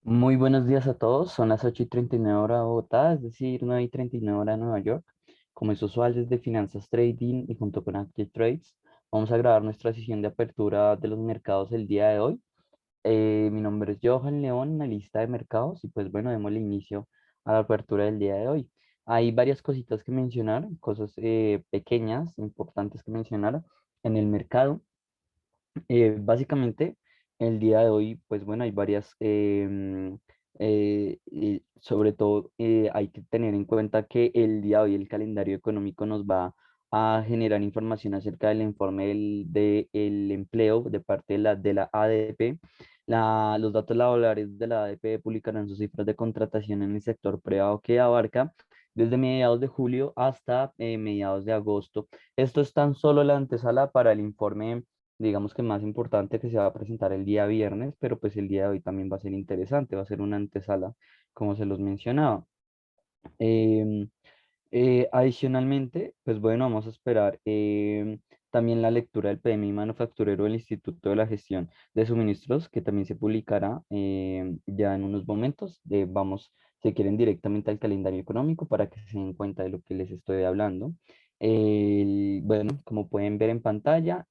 Muy buenos días a todos, son las 8:39 hora de Bogotá, es decir, 9:39 hora de Nueva York. Como es usual desde Finanzas Trading y junto con Active Trades, vamos a grabar nuestra sesión de apertura de los mercados el día de hoy. Mi nombre es Johan León, analista de mercados, y pues bueno, démosle inicio a la apertura del día de hoy. Hay varias cositas que mencionar, cosas pequeñas, importantes que mencionar en el mercado. Básicamente, el día de hoy, pues bueno, hay varias, y sobre todo hay que tener en cuenta que el día de hoy el calendario económico nos va a generar información acerca del informe del empleo de parte de la ADP. Los datos laborales de la ADP publicarán sus cifras de contratación en el sector privado que abarca desde mediados de julio hasta mediados de agosto. Esto es tan solo la antesala para el informe, digamos que más importante, que se va a presentar el día viernes, pero pues el día de hoy también va a ser interesante, va a ser una antesala, como se los mencionaba. Em, Adicionalmente, pues bueno, vamos a esperar también la lectura del PMI manufacturero del Instituto de la Gestión de Suministros, que también se publicará ya en unos momentos. Vamos, si quieren, directamente al calendario económico para que se den cuenta de lo que les estoy hablando. Bueno, como pueden ver en pantalla,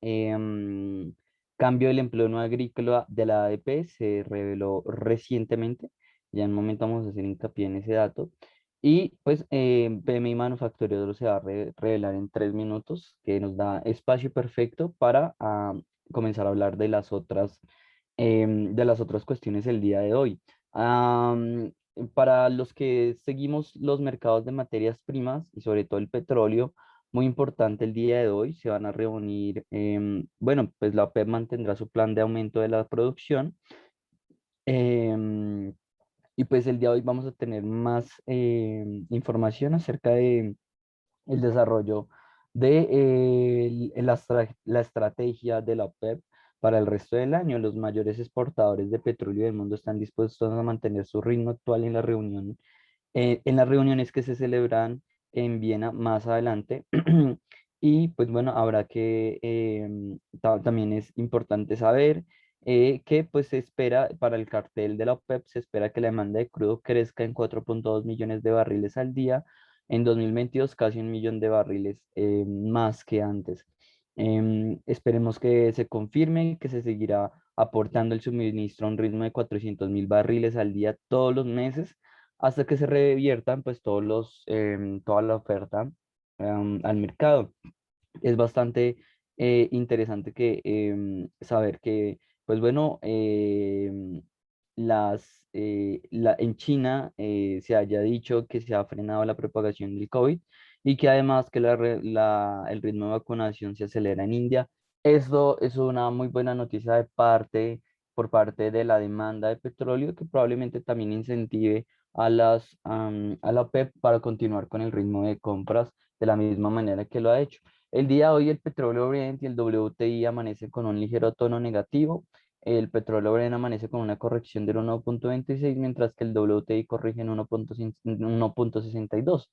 cambio del empleo no agrícola de la ADP se reveló recientemente. Ya en un momento vamos a hacer hincapié en ese dato. Y pues PMI manufacturero se va a revelar en 3 minutos, que nos da espacio perfecto para comenzar a hablar de las otras cuestiones el día de hoy. Para los que seguimos los mercados de materias primas y sobre todo el petróleo, muy importante el día de hoy, se van a reunir, bueno, pues la OPEP mantendrá su plan de aumento de la producción. em, y pues el día de hoy vamos a tener más información acerca de el desarrollo de la estrategia de la OPEP para el resto del año. Los mayores exportadores de petróleo del mundo están dispuestos a mantener su ritmo actual en las reuniones que se celebran en Viena más adelante. Y pues bueno, habrá que, también es importante saber que pues se espera para el cartel de la OPEP, se espera que la demanda de crudo crezca en 4,2 millones de barriles al día. En 2022 casi 1 millón de barriles más que antes. Esperemos que se confirme que se seguirá aportando el suministro a un ritmo de 400.000 barriles al día todos los meses hasta que se reviertan pues toda la oferta al mercado. Es bastante interesante saber que, pues bueno, en China se haya dicho que se ha frenado la propagación del COVID y que además que el ritmo de vacunación se acelera en India. Esto es una muy buena noticia por parte de la demanda de petróleo, que probablemente también incentive a la OPEP para continuar con el ritmo de compras de la misma manera que lo ha hecho. El día de hoy el petróleo Brent y el WTI amanecen con un ligero tono negativo. El petróleo Brent amanece con una corrección del 1,26, mientras que el WTI corrige en 1,62.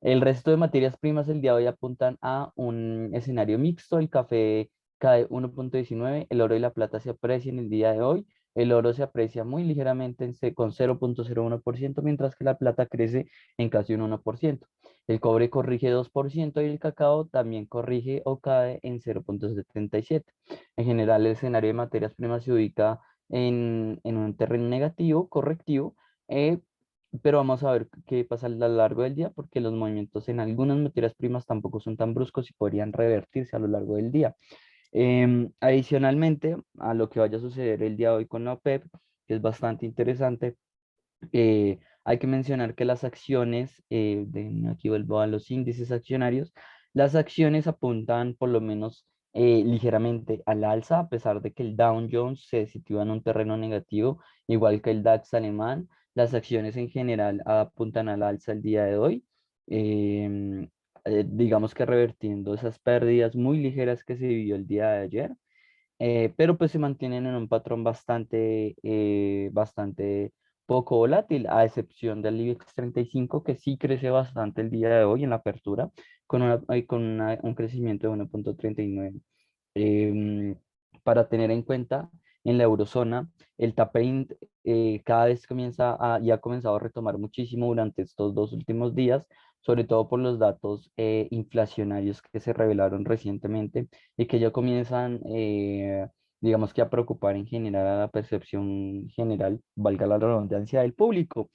El resto de materias primas el día de hoy apuntan a un escenario mixto. El café cae 1,19, el oro y la plata se aprecian el día de hoy. El oro se aprecia muy ligeramente con 0,01%, mientras que la plata crece en casi un 1%. El cobre corrige 2% y el cacao también corrige o cae en 0,77. En general, el escenario de materias primas se ubica en un terreno negativo, correctivo, eh, pero vamos a ver qué pasa a lo largo del día, porque los movimientos en algunas materias primas tampoco son tan bruscos y podrían revertirse a lo largo del día. Adicionalmente a lo que vaya a suceder el día de hoy con la OPEP, que es bastante interesante, hay que mencionar que las acciones, aquí vuelvo a los índices accionarios, las acciones apuntan por lo menos ligeramente al alza, a pesar de que el Dow Jones se sitúa en un terreno negativo, igual que el DAX alemán. Las acciones en general apuntan al alza el día de hoy, em, digamos que revertiendo esas pérdidas muy ligeras que se vivió el día de ayer, pero pues se mantienen en un patrón bastante poco volátil, a excepción del IBEX 35, que sí crece bastante el día de hoy en la apertura, un crecimiento de 1,39. Em, para tener en cuenta, en la eurozona, el tapering cada vez comienza y ha comenzado a retomar muchísimo durante estos 2 últimos días, sobre todo por los datos inflacionarios que se revelaron recientemente y que ya comienzan, digamos que a preocupar en general a la percepción general, valga la redundancia, del público.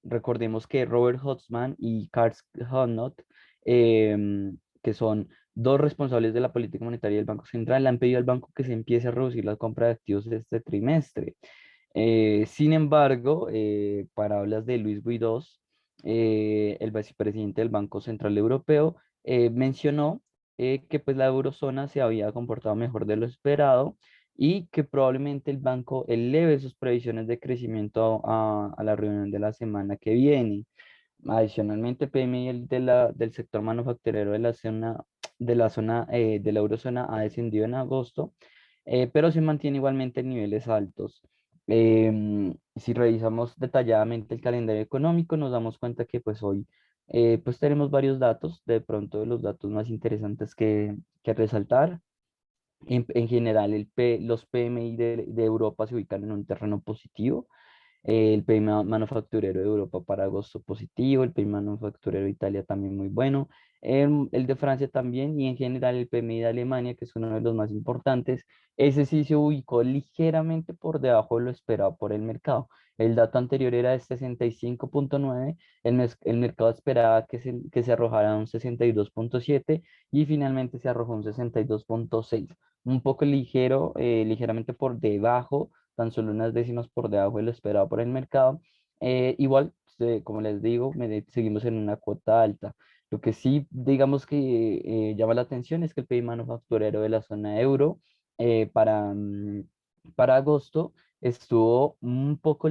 Recordemos que Robert Hodgman y Karl Honnot, que son dos responsables de la política monetaria del Banco Central, le han pedido al banco que se empiece a reducir la compra de activos este trimestre. Sin embargo, palabras de Luis Guidós, el vicepresidente del Banco Central Europeo, mencionó que pues la eurozona se había comportado mejor de lo esperado y que probablemente el banco eleve sus previsiones de crecimiento a la reunión de la semana que viene. Adicionalmente, el PMI del sector manufacturero de la eurozona ha descendido en agosto, pero se mantiene igualmente en niveles altos. Si revisamos detalladamente el calendario económico, nos damos cuenta que pues hoy pues tenemos varios datos, de pronto de los datos más interesantes que resaltar. En general, los PMI de Europa se ubican en un terreno positivo. El PIB manufacturero de Europa para agosto positivo, el PIB manufacturero de Italia también muy bueno, el de Francia también, y en general el PMI de Alemania, que es uno de los más importantes, ese sí se ubicó ligeramente por debajo de lo esperado por el mercado. El dato anterior era de 65,9, el mercado esperaba que se arrojara un 62,7 y finalmente se arrojó un 62,6, un poco ligero, ligeramente por debajo, tan solo unas décimas por debajo de lo esperado por el mercado. Igual, como les digo, seguimos en una cuota alta. Lo que sí, digamos que llama la atención es que el PIB manufacturero de la zona euro para agosto estuvo un poco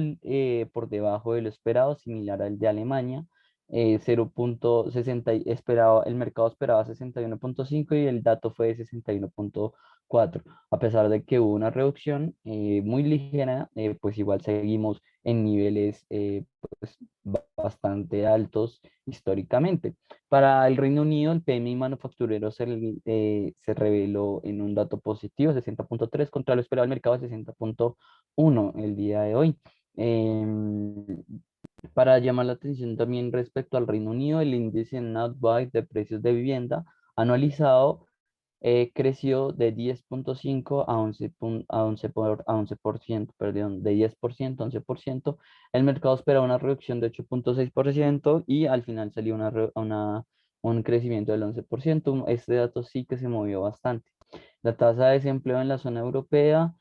por debajo de lo esperado, similar al de Alemania. 0,60, el mercado esperaba 61,5 y el dato fue de 61,4. A pesar de que hubo una reducción muy ligera, pues igual seguimos en niveles pues, bastante altos históricamente. Para el Reino Unido, el PMI manufacturero se reveló en un dato positivo, 60,3, contra lo esperado del mercado de 60,1 el día de hoy. Em, para llamar la atención también respecto al Reino Unido, el índice Nadbuy de precios de vivienda anualizado creció de 10,5 a 11%, perdón, de 10% a 11%. El mercado espera una reducción de 8,6% y al final salió un crecimiento del 11%. Este dato sí que se movió bastante. La tasa de desempleo en la zona europea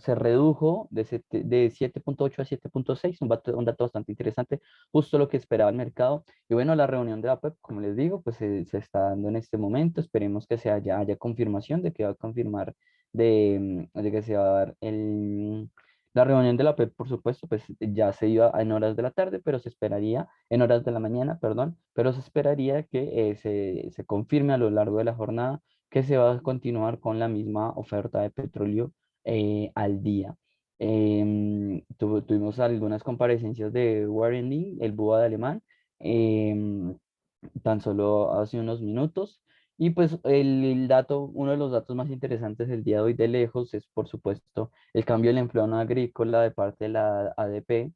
se redujo de 7,8 a 7,6, un dato bastante interesante, justo lo que esperaba el mercado. Y bueno, la reunión de la PEP, como les digo, pues se está dando en este momento. Esperemos que haya confirmación de que va a confirmar de que se va a dar la reunión de la PEP, por supuesto, pues ya se iba en horas de la tarde, pero se esperaría, en horas de la mañana, perdón, pero se esperaría que se confirme a lo largo de la jornada que se va a continuar con la misma oferta de petróleo al día. Tuvimos algunas comparecencias de Warren Lee, el búho de alemán, em, tan solo hace unos minutos. Y pues uno de los datos más interesantes del día de hoy de lejos es, por supuesto, el cambio del empleo no agrícola de parte de la ADP.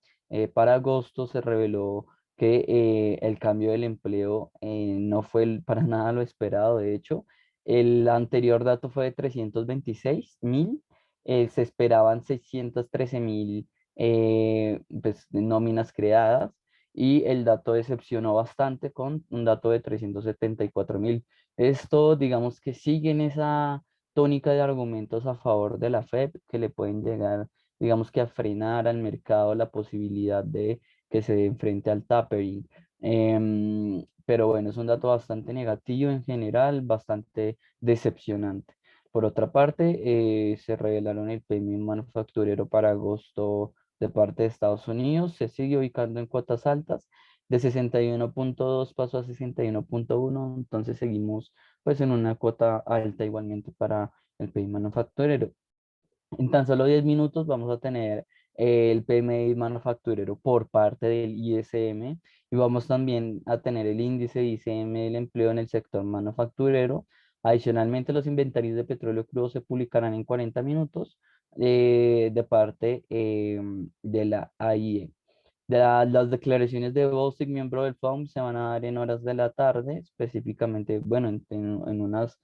Para agosto se reveló que el cambio del empleo no fue para nada lo esperado. De hecho, el anterior dato fue de 326,000, se esperaban 613,000 pues, nóminas creadas y el dato decepcionó bastante con un dato de 374,000. Esto, digamos que sigue en esa tónica de argumentos a favor de la FED que le pueden llegar, digamos que a frenar al mercado la posibilidad de que se enfrente al tapering. Pero bueno, es un dato bastante negativo en general, bastante decepcionante. Por otra parte, se revelaron el PMI manufacturero para agosto de parte de Estados Unidos, se sigue ubicando en cuotas altas, de 61,2 pasó a 61,1, entonces seguimos pues en una cuota alta igualmente para el PMI manufacturero. En tan solo 10 minutos vamos a tener el PMI manufacturero por parte del ISM y vamos también a tener el índice ISM del empleo en el sector manufacturero. Adicionalmente, los inventarios de petróleo crudo se publicarán en 40 minutos. de parte de la AIE. Las declaraciones de Bosic, miembro del FOM, se van a dar en horas de la tarde, específicamente, bueno, en unas,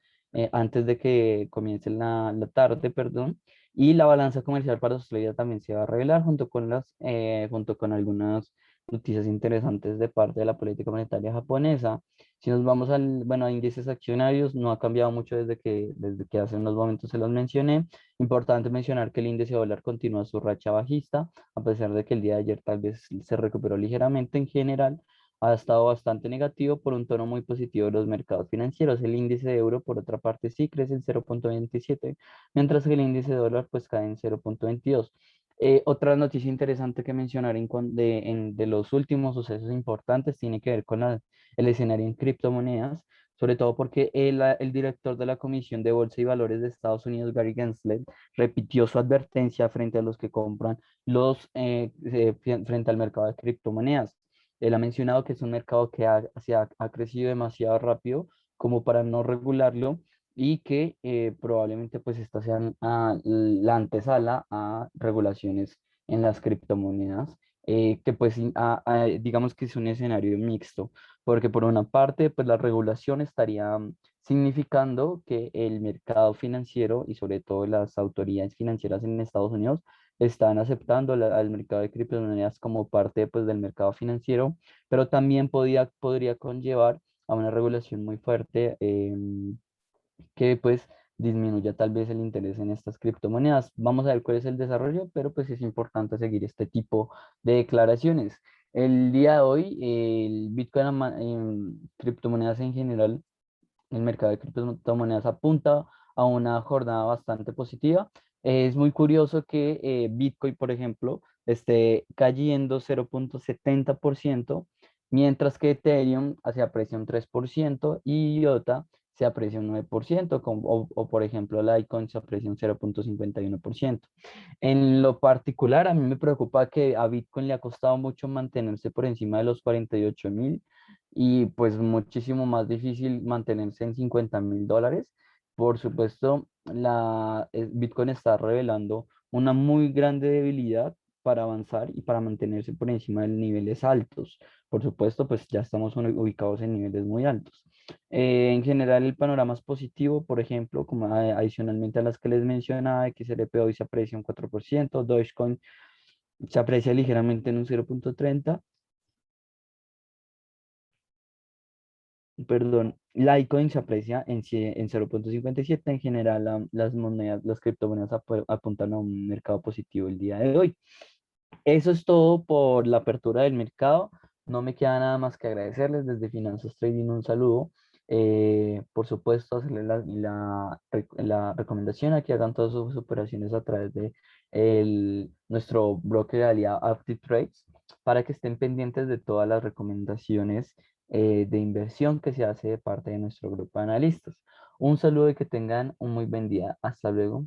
antes de que comience la tarde, perdón, y la balanza comercial para Australia también se va a revelar junto con algunas noticias interesantes de parte de la política monetaria japonesa. Si nos vamos bueno, a índices accionarios, no ha cambiado mucho desde que hace unos momentos se los mencioné. Importante mencionar que el índice dólar continúa su racha bajista a pesar de que el día de ayer tal vez se recuperó ligeramente. En general ha estado bastante negativo por un tono muy positivo de los mercados financieros. El índice de euro, por otra parte, sí crece en 0,27, mientras que el índice de dólar pues cae en 0,22. Otra noticia interesante que mencionar de los últimos sucesos importantes tiene que ver con el escenario en criptomonedas, sobre todo porque el director de la Comisión de Bolsa y Valores de Estados Unidos, Gary Gensler, repitió su advertencia frente a los que compran frente al mercado de criptomonedas. Él ha mencionado que es un mercado que ha crecido demasiado rápido como para no regularlo y que probablemente pues esta sea la antesala a regulaciones en las criptomonedas, que pues digamos que es un escenario mixto, porque por una parte pues la regulación estaría significando que el mercado financiero y sobre todo las autoridades financieras en Estados Unidos están aceptando al mercado de criptomonedas como parte pues, del mercado financiero, pero también podría conllevar a una regulación muy fuerte que pues disminuya tal vez el interés en estas criptomonedas. Vamos a ver cuál es el desarrollo, pero pues es importante seguir este tipo de declaraciones. El día de hoy, el Bitcoin en criptomonedas en general, el mercado de criptomonedas apunta a una jornada bastante positiva. Es muy curioso que Bitcoin, por ejemplo, esté cayendo 0,70%, mientras que Ethereum se aprecia un 3% y IOTA se aprecia un 9%, o por ejemplo Litecoin se aprecia un 0,51%. En lo particular, a mí me preocupa que a Bitcoin le ha costado mucho mantenerse por encima de los 48.000 y pues muchísimo más difícil mantenerse en 50.000 dólares. Por supuesto, Bitcoin está revelando una muy grande debilidad para avanzar y para mantenerse por encima de niveles altos. Por supuesto, pues ya estamos ubicados en niveles muy altos. En general, el panorama es positivo, por ejemplo, como adicionalmente a las que les mencionaba, XRP hoy se aprecia un 4%, Dogecoin se aprecia ligeramente en un 0,30, perdón, Litecoin se aprecia en 0,57. En general, las criptomonedas apuntan a un mercado positivo el día de hoy. Eso es todo por la apertura del mercado. No me queda nada más que agradecerles desde Finanzas Trading un saludo. Por supuesto, hacerles la recomendación a que hagan todas sus operaciones a través de nuestro broker de aliado ActiveTrades para que estén pendientes de todas las recomendaciones de inversión que se hace de parte de nuestro grupo de analistas. Un saludo y que tengan un muy buen día. Hasta luego.